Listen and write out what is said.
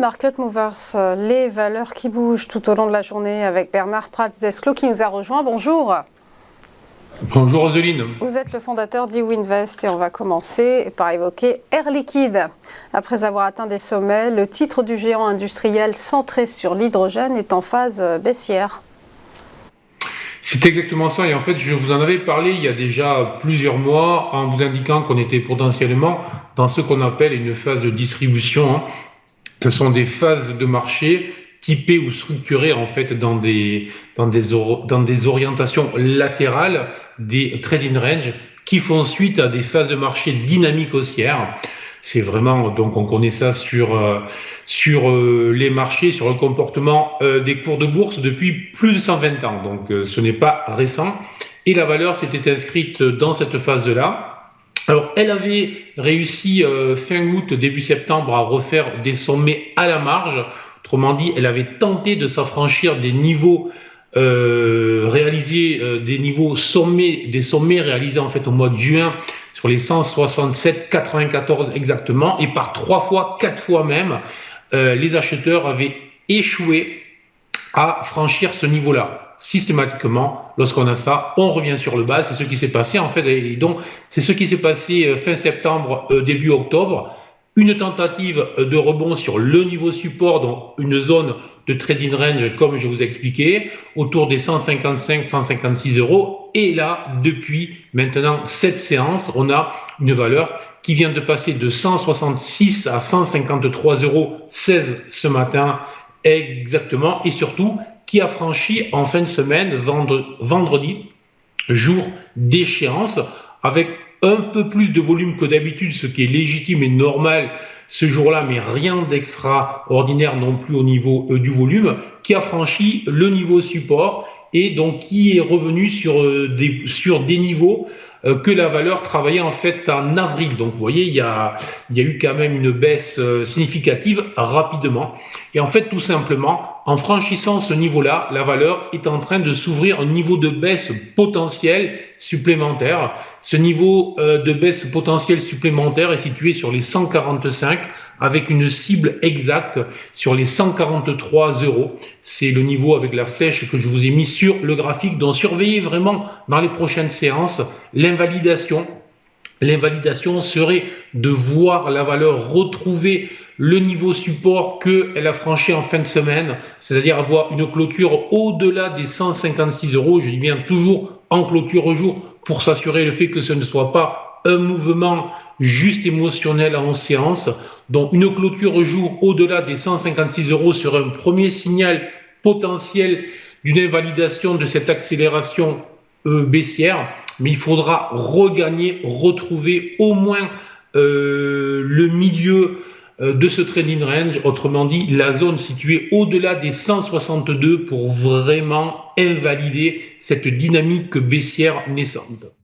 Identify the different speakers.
Speaker 1: Market Movers, les valeurs qui bougent tout au long de la journée avec Bernard Prats-Desclaux qui nous a rejoint. Bonjour.
Speaker 2: Bonjour Roseline.
Speaker 1: Vous êtes le fondateur d'Iwinvest et on va commencer par évoquer Air Liquide. Après avoir atteint des sommets, le titre du géant industriel centré sur l'hydrogène est en phase baissière.
Speaker 2: C'est exactement ça, et en fait je vous en avais parlé il y a déjà plusieurs mois en vous indiquant qu'on était potentiellement dans ce qu'on appelle une phase de distribution. Ce sont des phases de marché typées ou structurées en fait dans des orientations latérales, des trading range qui font suite à des phases de marché dynamiques haussières. C'est vraiment, donc on connaît ça sur les marchés, sur le comportement des cours de bourse depuis plus de 120 ans. Donc ce n'est pas récent. Et la valeur s'était inscrite dans cette phase-là. Alors, elle avait réussi fin août, début septembre à refaire des sommets à la marge. Autrement dit, elle avait tenté de s'affranchir des niveaux des sommets réalisés en fait au mois de juin sur les 167,94 exactement, et par 4 fois même, les acheteurs avaient échoué à franchir ce niveau-là. Systématiquement, lorsqu'on a ça, on revient sur le bas. C'est ce qui s'est passé en fait, et donc c'est ce qui s'est passé fin septembre, début octobre. Une tentative de rebond sur le niveau support, donc une zone de trading range comme je vous ai expliqué, autour des 155-156 euros. Et là, depuis maintenant cette séance, on a une valeur qui vient de passer de 166 à 153,16 euros ce matin exactement, et surtout qui a franchi en fin de semaine, vendredi, jour d'échéance, avec un peu plus de volume que d'habitude, ce qui est légitime et normal ce jour-là, mais rien d'extraordinaire non plus au niveau du volume, qui a franchi le niveau support et donc qui est revenu sur des niveaux que la valeur travaillait en fait en avril. Donc vous voyez, il y a eu quand même une baisse significative rapidement. Et en fait, tout simplement, en franchissant ce niveau-là, la valeur est en train de s'ouvrir un niveau de baisse potentiel supplémentaire. Ce niveau de baisse potentiel supplémentaire est situé sur les 145 avec une cible exacte sur les 143 euros. C'est le niveau avec la flèche que je vous ai mis sur le graphique. Donc surveillez vraiment dans les prochaines séances l'invalidation. L'invalidation serait de voir la valeur retrouver le niveau support qu'elle a franchi en fin de semaine, c'est-à-dire avoir une clôture au-delà des 156 euros. Je dis bien toujours en clôture au jour pour s'assurer le fait que ce ne soit pas un mouvement juste émotionnel en séance. Donc une clôture au jour au-delà des 156 euros serait un premier signal potentiel d'une invalidation de cette accélération baissière, mais il faudra retrouver au moins le milieu de ce trading range, autrement dit la zone située au-delà des 162 pour vraiment invalider cette dynamique baissière naissante.